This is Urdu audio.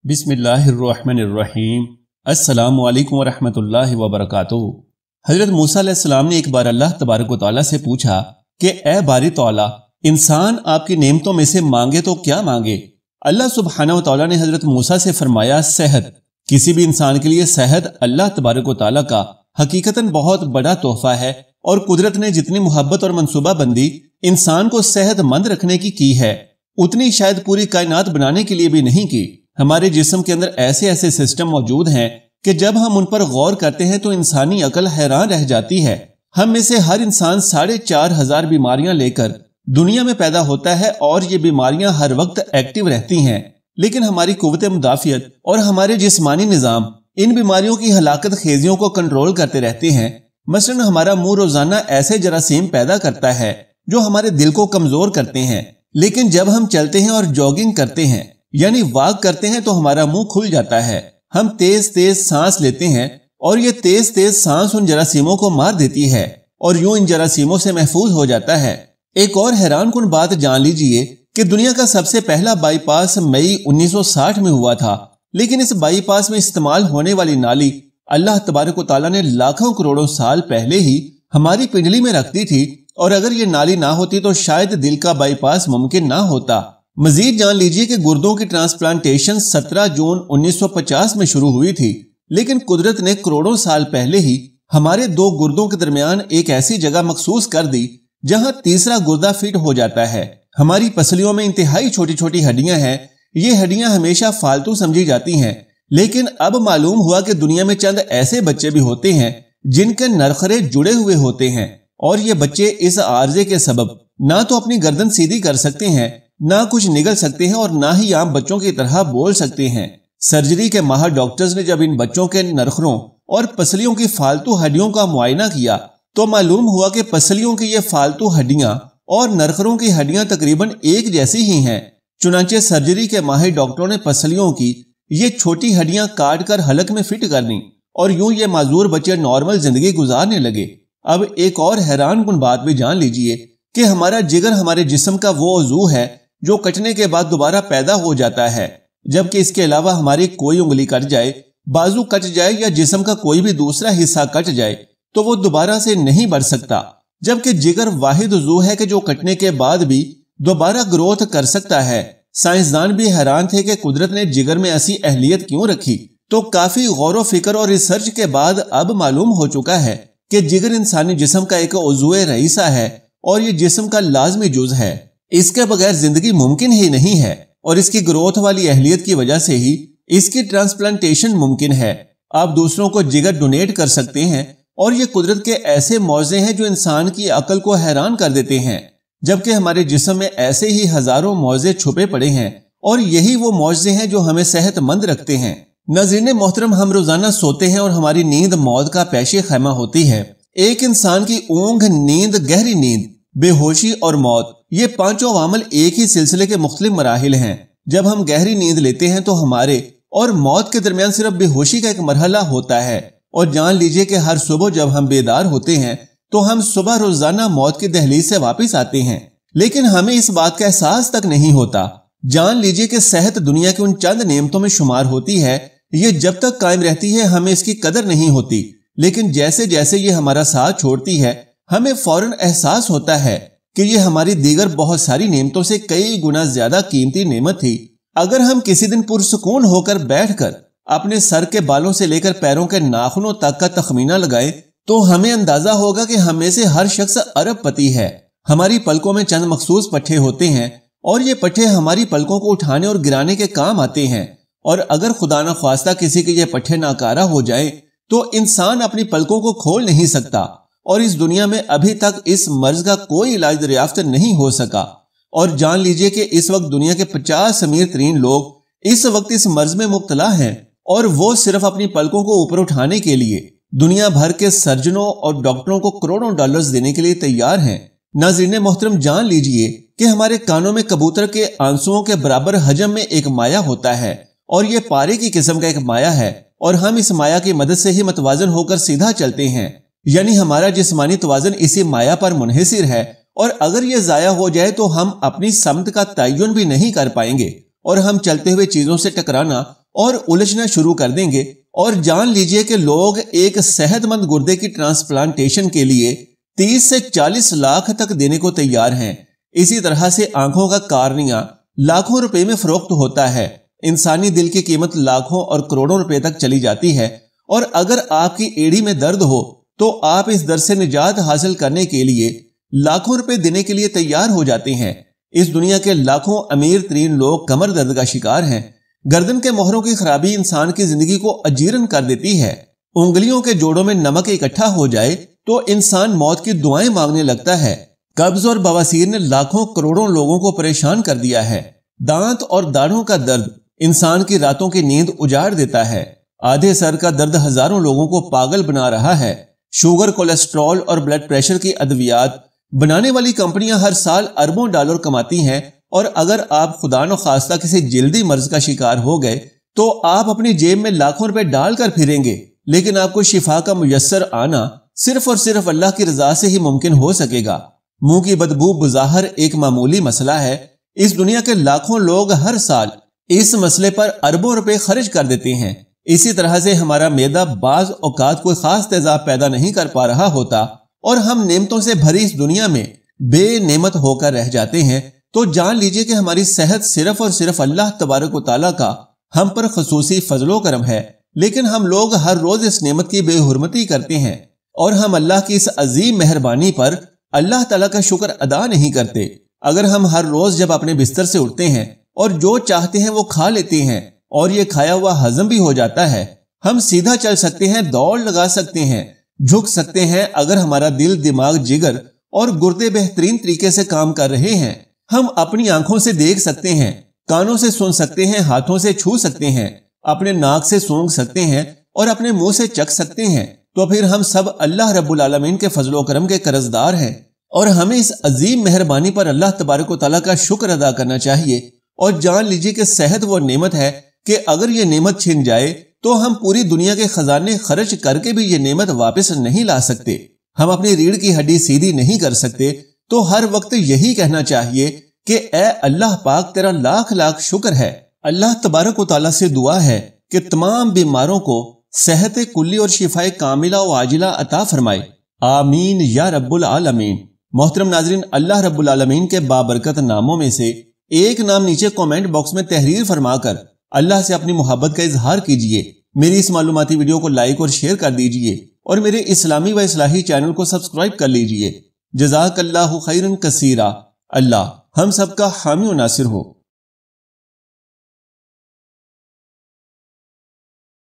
بسم اللہ الرحمن الرحیم۔ السلام علیکم ورحمۃ اللہ وبرکاتہ۔ حضرت موسیٰ علیہ السلام نے ایک بار اللہ تبارک و تعالیٰ سے پوچھا کہ اے باری تعالیٰ، انسان آپ کی نعمتوں میں سے مانگے تو کیا مانگے؟ اللہ سبحانہ و تعالیٰ نے حضرت موسیٰ سے فرمایا صحت۔ کسی بھی انسان کے لیے صحت اللہ تبارک و تعالیٰ کا حقیقتاً بہت بڑا تحفہ ہے، اور قدرت نے جتنی محبت اور منصوبہ بندی انسان کو صحت مند رکھنے کی ہے، اتنی شاید پوری کائنات بنانے کے لیے بھی نہیں کی۔ ہمارے جسم کے اندر ایسے سسٹم موجود ہیں کہ جب ہم ان پر غور کرتے ہیں تو انسانی عقل حیران رہ جاتی ہے۔ ہم میں سے ہر انسان 4,500 بیماریاں لے کر دنیا میں پیدا ہوتا ہے، اور یہ بیماریاں ہر وقت ایکٹیو رہتی ہیں، لیکن ہماری قوت مدافعت اور ہمارے جسمانی نظام ان بیماریوں کی ہلاکت خیزیوں کو کنٹرول کرتے رہتے ہیں۔ مثلا ہمارا منہ روزانہ ایسے جراثیم پیدا کرتا ہے جو ہمارے دل کو کمزور کرتے ہیں، لیکن جب ہم چلتے ہیں اور جاگنگ کرتے ہیں یعنی واک کرتے ہیں تو ہمارا منہ کھل جاتا ہے۔ ہم تیز سانس لیتے ہیں، اور یہ تیز سانس ان جراثیموں کو مار دیتی ہے، اور یوں ان جراثیموں سے محفوظ ہو جاتا ہے۔ ایک اور حیران کن بات جان لیجئے کہ دنیا کا سب سے پہلا بائی پاس مئی 1960 میں ہوا تھا، لیکن اس بائی پاس میں استعمال ہونے والی نالی اللہ تبارک و تعالیٰ نے لاکھوں کروڑوں سال پہلے ہی ہماری پنڈلی میں رکھ دی تھی، اور اگر یہ نالی نہ ہوتی تو شاید دل کا بائی پاس ممکن نہ ہوتا۔ مزید جان لیجئے کہ گردوں کی ٹرانسپلانٹیشن 17 جون 1950 میں شروع ہوئی تھی، لیکن قدرت نے کروڑوں سال پہلے ہی ہمارے 2 گردوں کے درمیان ایک ایسی جگہ مخصوص کر دی جہاں تیسرا گردہ فٹ ہو جاتا ہے۔ ہماری پسلیوں میں انتہائی چھوٹی ہڈیاں ہیں۔ یہ ہڈیاں ہمیشہ فالتو سمجھی جاتی ہیں، لیکن اب معلوم ہوا کہ دنیا میں چند ایسے بچے بھی ہوتے ہیں جن کے نرخرے جڑے ہوئے ہوتے ہیں، اور یہ بچے اس عارضے کے سبب نہ تو اپنی گردن سیدھی کر سکتے ہیں، نہ کچھ نگل سکتے ہیں، اور نہ ہی عام بچوں کی طرح بول سکتے ہیں۔ سرجری کے ماہر ڈاکٹرز نے جب ان بچوں کے نرخروں اور پسلیوں کی فالتو ہڈیوں کا معائنہ کیا تو معلوم ہوا کہ پسلیوں کی یہ فالتو ہڈیاں اور نرخروں کی ہڈیاں تقریباً ایک جیسی ہی ہیں۔ چنانچہ سرجری کے ماہر ڈاکٹروں نے پسلیوں کی یہ چھوٹی ہڈیاں کاٹ کر حلق میں فٹ کر دیں، اور یوں یہ معذور بچے نارمل زندگی گزارنے لگے۔ اب ایک اور حیران کن بات بھی جان لیجئے کہ ہمارا جگر ہمارے جسم کا وہ عضو ہے جو کٹنے کے بعد دوبارہ پیدا ہو جاتا ہے، جبکہ اس کے علاوہ ہماری کوئی انگلی کٹ جائے، بازو کٹ جائے یا جسم کا کوئی بھی دوسرا حصہ کٹ جائے تو وہ دوبارہ سے نہیں بڑھ سکتا، جبکہ جگر واحد عضو ہے کہ جو کٹنے کے بعد بھی دوبارہ گروتھ کر سکتا ہے۔ سائنسدان بھی حیران تھے کہ قدرت نے جگر میں ایسی اہلیت کیوں رکھی، تو کافی غور و فکر اور ریسرچ کے بعد اب معلوم ہو چکا ہے کہ جگر انسانی جسم کا ایک عضو رئیسہ ہے، اور یہ جسم کا لازمی جز ہے۔ اس کے بغیر زندگی ممکن ہی نہیں ہے، اور اس کی گروتھ والی اہلیت کی وجہ سے ہی اس کی ٹرانسپلانٹیشن ممکن ہے۔ آپ دوسروں کو جگر ڈونیٹ کر سکتے ہیں، اور یہ قدرت کے ایسے معجزے ہیں جو انسان کی عقل کو حیران کر دیتے ہیں، جبکہ ہمارے جسم میں ایسے ہی ہزاروں معجزے چھپے پڑے ہیں، اور یہی وہ معجزے ہیں جو ہمیں صحت مند رکھتے ہیں۔ ناظرین محترم، ہم روزانہ سوتے ہیں اور ہماری نیند موت کا پیش خیمہ ہوتی ہے۔ ایک انسان کی اونگ، نیند، گہری نیند، بے ہوشی اور موت، یہ 5 عوامل ایک ہی سلسلے کے مختلف مراحل ہیں۔ جب ہم گہری نیند لیتے ہیں تو ہمارے اور موت کے درمیان صرف بے ہوشی کا ایک مرحلہ ہوتا ہے، اور جان لیجئے کہ ہر صبح جب ہم بیدار ہوتے ہیں تو ہم صبح روزانہ موت کی دہلیز سے واپس آتے ہیں، لیکن ہمیں اس بات کا احساس تک نہیں ہوتا۔ جان لیجئے کہ صحت دنیا کی ان چند نعمتوں میں شمار ہوتی ہے، یہ جب تک قائم رہتی ہے ہمیں اس کی قدر نہیں ہوتی، لیکن جیسے جیسے یہ ہمارا ساتھ چھوڑتی ہے ہمیں فوراً احساس ہوتا ہے کہ یہ ہماری دیگر بہت ساری نعمتوں سے کئی گنا زیادہ قیمتی نعمت تھی۔ اگر ہم کسی دن پرسکون ہو کر بیٹھ کر اپنے سر کے بالوں سے لے کر پیروں کے ناخنوں تک کا تخمینہ لگائیں تو ہمیں اندازہ ہوگا کہ ہم میں سے ہر شخص ارب پتی ہے۔ ہماری پلکوں میں چند مخصوص پٹھے ہوتے ہیں، اور یہ پٹھے ہماری پلکوں کو اٹھانے اور گرانے کے کام آتے ہیں، اور اگر خدا نخواستہ کسی کے یہ پٹھے ناکارہ ہو جائیں تو انسان اپنی پلکوں کو کھول نہیں سکتا، اور اس دنیا میں ابھی تک اس مرض کا کوئی علاج دریافت نہیں ہو سکا۔ اور جان لیجئے کہ اس وقت دنیا کے 50 امیر ترین لوگ اس وقت اس مرض میں مبتلا ہیں، اور وہ صرف اپنی پلکوں کو اوپر اٹھانے کے لیے دنیا بھر کے سرجنوں اور ڈاکٹروں کو کروڑوں ڈالرز دینے کے لیے تیار ہیں۔ ناظرین محترم، جان لیجئے کہ ہمارے کانوں میں کبوتر کے آنسوؤں کے برابر حجم میں ایک مایع ہوتا ہے، اور یہ پارے کی قسم کا ایک مایع ہے، اور ہم اس مایع کی مدد سے ہی متوازن ہو کر سیدھا چلتے ہیں، یعنی ہمارا جسمانی توازن اسی مایع پر منحصر ہے، اور اگر یہ ضائع ہو جائے تو ہم اپنی سمت کا تعین بھی نہیں کر پائیں گے، اور ہم چلتے ہوئے چیزوں سے ٹکرانا اور الجھنا شروع کر دیں گے، اور جان لیجئے کہ لوگ ایک صحت مند گردے کی ٹرانسپلانٹیشن کے لیے 30 سے 40 لاکھ تک دینے کو تیار ہیں۔ اسی طرح سے آنکھوں کا کارنیا لاکھوں روپے میں فروخت ہوتا ہے۔ انسانی دل کی قیمت لاکھوں اور کروڑوں روپے تک چلی جاتی ہے، اور اگر آپ کی ایڑی میں درد ہو تو آپ اس درد سے نجات حاصل کرنے کے لیے لاکھوں روپے دینے کے لیے تیار ہو جاتے ہیں۔ اس دنیا کے لاکھوں امیر ترین لوگ کمر درد کا شکار ہیں۔ گردن کے موہروں کی خرابی انسان کی زندگی کو اجیرن کر دیتی ہے۔ انگلیوں کے جوڑوں میں نمک اکٹھا ہو جائے تو انسان موت کی دعائیں مانگنے لگتا ہے۔ قبض اور بواسیر نے لاکھوں کروڑوں لوگوں کو پریشان کر دیا ہے۔ دانت اور داڑھوں کا درد انسان کی راتوں کی نیند اجاڑ دیتا ہے۔ آدھے سر کا درد ہزاروں لوگوں کو پاگل بنا رہا ہے۔ شوگر، کولیسٹرول اور بلڈ پریشر کی ادویات بنانے والی کمپنیاں ہر سال اربوں ڈالر کماتی ہیں، اور اگر آپ خدا نخواستہ کسی جلدی مرض کا شکار ہو گئے تو آپ اپنی جیب میں لاکھوں روپے ڈال کر پھریں گے، لیکن آپ کو شفا کا میسر آنا صرف اور صرف اللہ کی رضا سے ہی ممکن ہو سکے گا۔ منہ کی بدبو بظاہر ایک معمولی مسئلہ ہے۔ اس دنیا کے لاکھوں لوگ ہر سال اس مسئلے پر اربوں روپے خرچ کر دیتے ہیں۔ اسی طرح سے ہمارا معدہ بعض اوقات کوئی خاص تیزاب پیدا نہیں کر پا رہا ہوتا، اور ہم نعمتوں سے بھری اس دنیا میں بے نعمت ہو کر رہ جاتے ہیں، تو جان لیجئے کہ ہماری صحت صرف اور صرف اللہ تبارک و تعالیٰ کا ہم پر خصوصی فضل و کرم ہے۔ لیکن ہم لوگ ہر روز اس نعمت کی بے حرمتی کرتے ہیں، اور ہم اللہ کی اس عظیم مہربانی پر اللہ تعالیٰ کا شکر ادا نہیں کرتے۔ اگر ہم ہر روز جب اپنے بستر سے اٹھتے ہیں اور جو چاہتے ہیں وہ کھا لیتے ہیں، اور یہ کھایا ہوا ہضم بھی ہو جاتا ہے، ہم سیدھا چل سکتے ہیں، دوڑ لگا سکتے ہیں، جھک سکتے ہیں، اگر ہمارا دل، دماغ، جگر اور گردے بہترین طریقے سے کام کر رہے ہیں، ہم اپنی آنکھوں سے دیکھ سکتے ہیں، کانوں سے سن سکتے ہیں، ہاتھوں سے چھو سکتے ہیں، اپنے ناک سے سونگھ سکتے ہیں، اور اپنے منہ سے چکھ سکتے ہیں، تو پھر ہم سب اللہ رب العالمین کے فضل و کرم کے قرضدار ہیں، اور ہمیں اس عظیم مہربانی پر اللہ تبارک و تعالیٰ کا شکر ادا کرنا چاہیے۔ اور جان لیجیے کہ صحت وہ نعمت ہے کہ اگر یہ نعمت چھن جائے تو ہم پوری دنیا کے خزانے خرچ کر کے بھی یہ نعمت واپس نہیں لا سکتے۔ ہم اپنی ریڑھ کی ہڈی سیدھی نہیں کر سکتے، تو ہر وقت یہی کہنا چاہیے کہ اے اللہ پاک، تیرا لاکھ لاکھ شکر ہے۔ اللہ تبارک و تعالیٰ سے دعا ہے کہ تمام بیماروں کو صحت کلی اور شفائے کاملہ و عاجلہ عطا فرمائے، آمین یا رب العالمین۔ محترم ناظرین، اللہ رب العالمین کے بابرکت ناموں میں سے ایک نام نیچے کومنٹ باکس میں تحریر فرما کر اللہ سے اپنی محبت کا اظہار کیجئے۔ میری اس معلوماتی ویڈیو کو لائک اور شیئر کر دیجئے، اور میرے اسلامی و اصلاحی چینل کو سبسکرائب کر لیجئے۔ جزاک اللہ خیرا کثیرا۔ اللہ ہم سب کا حامی و ناصر ہو۔